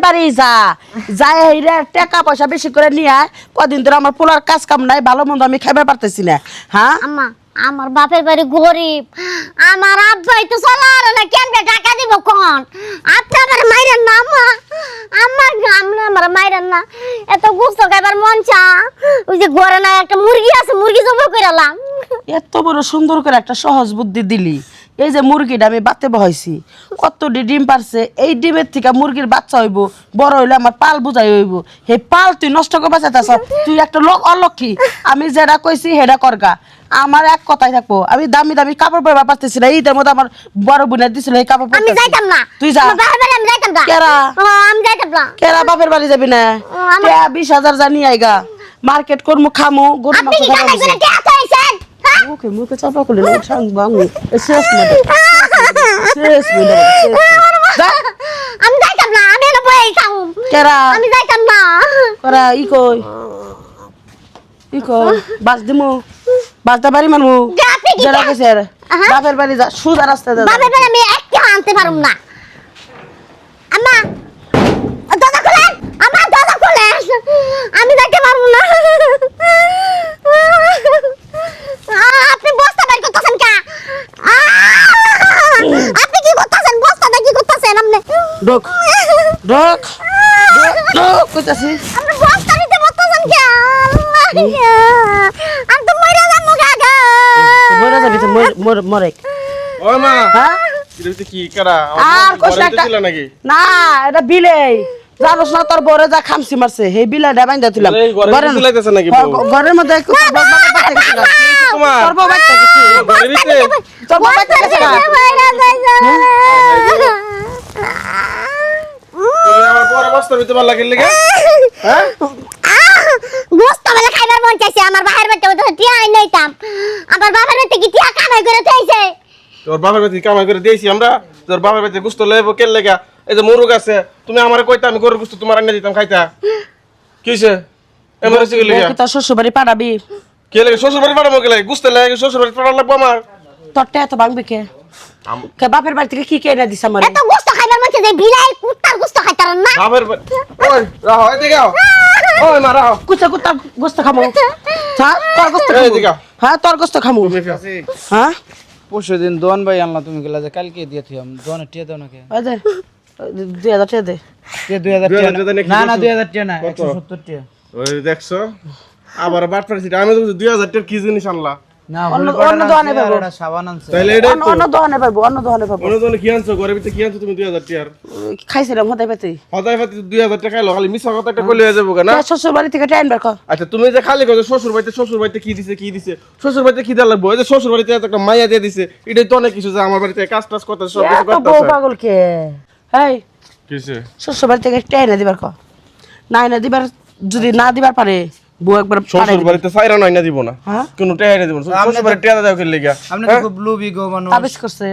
বাড়ি যা যাই হেরে টাকা পয়সা বেশি করে নিয়ে আয় কদিন ধরে আমার পোলার কাজ কাম নাই ভালো মন্দ আমি খাইবার পারতেছি না হ্যাঁ আম্মা আমার বাপের বাড়ি গরিব আমার আব্বাই তো চলার না কেমনে টাকা দিব কোন আপনি আমার মাইরেন না আম্মা আমার আমরা আমার মাইরেন না এত গুস্ত খাইবার মন চা ওই যে ঘরে না একটা মুরগি আছে মুরগি জবাই কইরালাম এত বড় সুন্দর করে একটা সহজ বুদ্ধি দিলি এই যে মুরগিটা আমি বাতে বহাইছি কতটি ডিম পারছে এই ডিমের থেকে মুরগির বাচ্চা হইব বড় হইলে আমার পাল বুঝাই হইব হে পাল তুই নষ্ট করে বাঁচাইতেছ তুই একটা লোক অলক্ষী আমি যেটা কইছি হেডা করগা আমার এক কথাই থাকবো আমি দামি দামি কাপড় পরবার পারতেছি না ঈদের মধ্যে আমার বড় বোনের দিছিল এই কাপড় আমি যাইতাম না তুই যা আমার বাপের বাড়ি আমি যাইতাম না কেরা আমি যাইতাম না কেরা বাপের বাড়ি যাবি না 20,000 জানি আইগা মার্কেট করমু খামু গরু আপনি মাংস কি কামাই করে খাবো টাকা চাইছেন হ্যাঁ মুখে মুখে চাপা করলে না ঠাং বাংু শেষ মধ্যে শেষ মধ্যে আমি যাইতাম না আমি এনে বই খাও কেরা আমি যাইতাম না করা ই কই বাস দিমু বাসটা বাড়ি মানমু আপনি কি যারা গেছে বাপের বাড়ি যা সুদা রাস্তা যা বাপের বাড়ি আমি একটা আনতে পারুম না আম্মা দাদা খুলেন আমার দাদা খুলেন আমি যাইতে পারুম না আপনি বস্তা বাইর করতেছেন কা আপনি কি করতেছেন বস্তাটা কি করতেছেন আপনি ঢোক ঢোক ঢোক কইতাছি আপনি বস্তা নিতে বসতেছেন কা আমি তো মরে যাবো গাগা মরে যাবি তো মরে ওই মা হ্যাঁ এটা কি করা আর কষ্ট একটা ছিল নাকি না এটা বিলেই জানোস না তোর বরে যা খামসি মারছে হে বিলেটা বাইন্দা তুলাম এই ঘরে বিলাইতেছে নাকি বউ? ঘরের মধ্যে তোমার তোর বউ বাইতে গেছে ঘরের ভিতরে তোর বউ বাইতে গেছে না তুমি আমার পরে বস্তার ভিতরে ভালো লাগিল লাগে হ্যাঁ বস্তা বেলা খাইবার মন চাইছে আমার বাহির বাড়িতে তো টিয়া আই নাইতাম আমার বাবার বাড়িতে কি টিয়া কামাই করে থাইছে তোর বাবার বাড়ি কামাই করে দিয়েছি আমরা তোর বাবার বাড়িতে গুস্ত লইব কেন লাগা এই যে মুরগ আছে তুমি আমারে কইতা আমি গরুর গুস্ত তোমার আনিয়ে দিতাম খাইতা কিছে এমআরসি গেলে তোর শ্বশুর বাড়ি পাঠাবি কে লাগে শ্বশুর বাড়ি পাঠাবো কে লাগে গুস্ত লাগে শ্বশুর বাড়ি পাঠা লাগবো আমার তোর টেয়া তো ভাঙবি কে কে বাপের বাড়ি থেকে কি কেনা দিছ আমার এত গোস্ত খাইবার মন চাইছে বিলাই কুত্তার গোস্ত খাইতারন না বাবার ওই রাহো এদিকে আও ওই মা রাহো কুচা কুত্তা গোস্ত খামো হ্যাঁ তোর গোস্ত এই খামো দিকে আও। হ্যাঁ তোর গোস্ত খামো হ্যাঁ পরশুদিন দোয়ান ভাই আনলা তুমি গেলা যে কালকে দিয়ে থিয়াম দোয়ানে টিয়া দাও নাকি ওই দে 2000 টাকা দে টিয়া 2000 টিয়া 2000 নাকি না না কত? 2000 টিয়া না কত? 170 টিয়া ওই দেখছো আবার বাট পারছি আমি তো 2000 টাকার কি জিনিস আনলা না অন্য দোকানে পাবো। ওটা সাবান আনছে তাইলে এটাই তো অন্য দোকানে পাবো অন্য দোকানে পাবো অন্য দোকানে কি আনছো ঘরের ভিতরে কি আনছো তুমি 2000 টাকার খাইছিলাম হতে পেতে হদাই ফাতি 2000 টাকা খাইলো খালি মিছা কথা একটা কইলে হয়ে যাবো না শ্বশুর বাড়ি থেকে টাইম বের কর আচ্ছা তুমি যে খালি কইছো শ্বশুর বাড়িতে কি দিছে শ্বশুর বাড়িতে কি দেওয়া লাগবে ওই যে শ্বশুর বাড়িতে এত একটা মাইয়া দিয়ে দিছে এটাই তো অনেক কিছু যে আমার বাড়িতে কাজ টাজ করতে সব কিছু এত বউ করতে পাগল কে হেই কিছে শ্বশুর বাড়ি থেকে টাইম না দিবার কর নাই না দিবার যদি না দিবার পারে বউ একবার পারে শ্বশুর বাড়িতে সাইরা নয় না দিব না হ্যাঁ কোনো টাকা না দিব না শ্বশুর বাড়িতে টাকা দাও কে লাগা আপনি তো খুব লুবি গো মানুষ তাবিজ করছে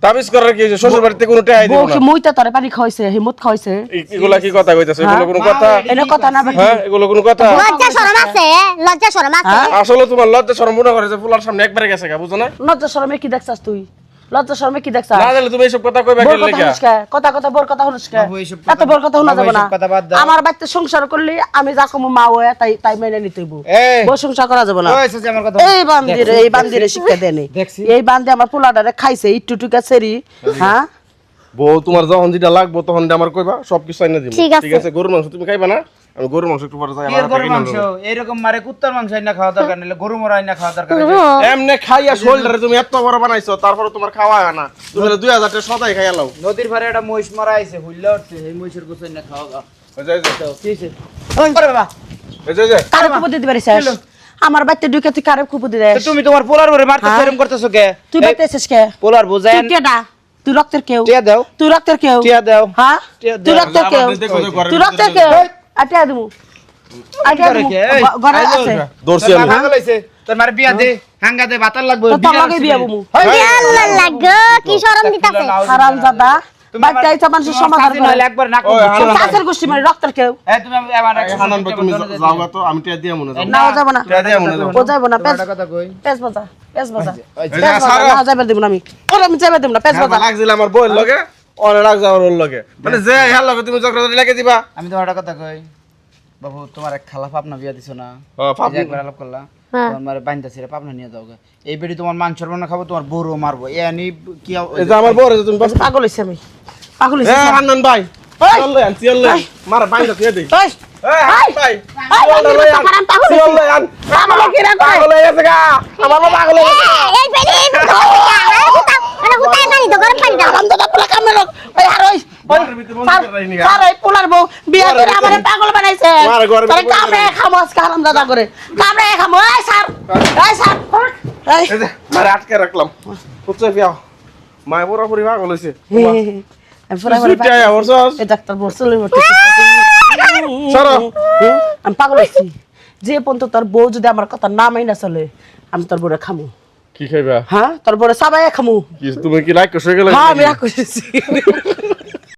তাবিজ করার কি হইছে? শ্বশুর বাড়িতে কোনো টাকা দিব বউ না কি মুইতা তারে পানি খাওয়াইছে হিমত খাওয়াইছে এগুলা কি কথা কইতাছে এগুলো কোনো কথা এটা কথা না বেটি হ্যাঁ এগুলো কোনো কথা লজ্জা শরম আছে লজ্জা শরম আছে আসলে তোমার লজ্জা শরম মনে করে যে ফুলার সামনে একবারে গেছে গা বুঝো না লজ্জা শরমে কি দেখছাস তুই লজ্জা শরমে কি দেখছাস না জানলে তুমি এইসব কথা কইবা বড় কে কথা লাগা শুনিস কে? কথা বোর কথা শুনিস কে? বাবু, এইসব এত বড় কথা শোনা বাবু, যাবে না এইসব কথা বাদ দাও। আমার বাড়িতে সংসার করলে আমি যা কমু মা হয়ে তাই মেনে নিতে হইব এই বউ সংসার করা যাবে না ওই সাথে আমার কথা এই বান্দিরে শিক্ষা দেয়নি দেখছি। এই বান্দি আমার পোলাটারে খাইছে একটু টুকা সেরি হ্যাঁ বউ তোমার যখন যেটা লাগবো তখন আমার কইবা সবকিছু আইনা দিব ঠিক আছে। ঠিক আছে গরুর মাংস তুমি খাইবা না আমি গরুর মাংস একটু পরে যাই কি আমার গরুর হাতে মাংস এরকম মারে কুত্তার মাংস আইনা খাওয়া দরকার নাইলে গরু মরা আইনা খাওয়া দরকার আছে। এমনে খাইয়া শোল্ডারে তুমি এত বড় বানাইছো তারপরে তোমার খাওয়া হয় না তুমি 2000 টাকা সদাই খাইয়া লাও নদীর পাড়ে একটা মহিষ মারা আইছে হুইল্লা উঠছে এই মহিষের গোছ আইনা খাওয়া গা ওই যে কি হইছে ওই করে বাবা এই যে কারে কুপু দিতে পারিস আমার বাড়িতে ঢুকে তুই কারে কুপু দিতে তো তুমি তোমার পোলার ওরে মারতে হ্যাঁ? এরকম করতেছো কে তুই বাড়িতে এসেছিস কে পোলার বুঝায় তুই কেডা তুই রক্তের কেউ টিয়া দাও তুই রক্তের কেউ টিয়া দাও হ্যাঁ টিয়া তুই দাও। রক্তের কেউ তুই রক্তের কেউ আটিয়া দিমু আটিয়া করে দিমু কে? এই, ঘরে আছে দর্শি আমি পাগল হইছে তোর মারে বিয়া দে হাঙ্গা দে বাতার লাগবে তো তোর লগে বিয়া বমু আল্লাহ লাগো কি শরম দিতাছে হারাম জাদা বাড়িতে আইছা মানুষের সমাধান করে একবার না ওই, হারাম। চাষের গোষ্ঠী মানে রক্তের কেউ এই তুমি আমার হানান ভাই তুমি যাও গা তো আমি টিয়া দিয়া মনে যাও নাও যাব না টিয়া দিয়া মনে যাও ও যাইব না পেস কথা কই পেস বাজা পেস বাজা এই যে সারা না যাইবার দিব না আমি ওরা আমি যাইবার দিব না পেস বাজা লাগছিল আমার বউয়ের লগে ওরে রাখ যাওয়ার ওর লগে মানে যে হ্যাঁ লগে তুমি ঝগড়া লাগে দিবা আমি তোমার একটা কথা কই বাবু তোমার এক খালা পাপনা বিয়া দিছো না পাপনা। এই যে একবার আলাপ করলা হ্যাঁ। তোমার বাইন্দা ছেড়ে পাপনা নিয়ে যাও এই বেড়ি তোমার মান সম্মান খাবো তোমার বউরও মারবো এ আনি কি এই যে আমার বড় তুমি বাস পাগল হইছি আমি পাগল হইছি হ্যাঁ হান্নান ভাই ওই! চল লই আন চল লই মার বাইন্দা দিয়ে দেই ওই এই হান্নান ভাই চল লই আন কারণ পাগল চল হইছি লই আন পাগল কি রে পাগল হয়ে গেছে গা আমার বাবা পাগল হয়ে গেছে এই পেনি আরে হুতাই পানি তো গরম পানি দাও আরাম দাদা পোলা কামে লোক ওই আর ওই ঘরের ভিতরে বন্ধ করে রাখি নি গা। স্যার ওই পোলার বউ বিয়া করে আমারে পাগল বানাইছে মার ঘরের তোরে ভিতরে কামড়ে খামো আজকে আরাম দাদা করে কামড়ে খামো এই স্যার এই স্যার এই এই যে মারে আটকে রাখলাম বুঝছো পিয়াও মায় বড় পরি পাগল হইছে আমি পুরা সুইট আয়া ওরছস এই ডাক্তার বলছিল বলতে সরো আমি পাগল হইছি যে পর্যন্ত তোর বউ যদি আমার কথা না মাইনা চলে আমি তোর বউরে খামু কি খাইবা হ্যাঁ তোর বউরে সাবাই খামু কি তুমি কি লাইক করে গেলে হ্যাঁ আমি রাগ করেছি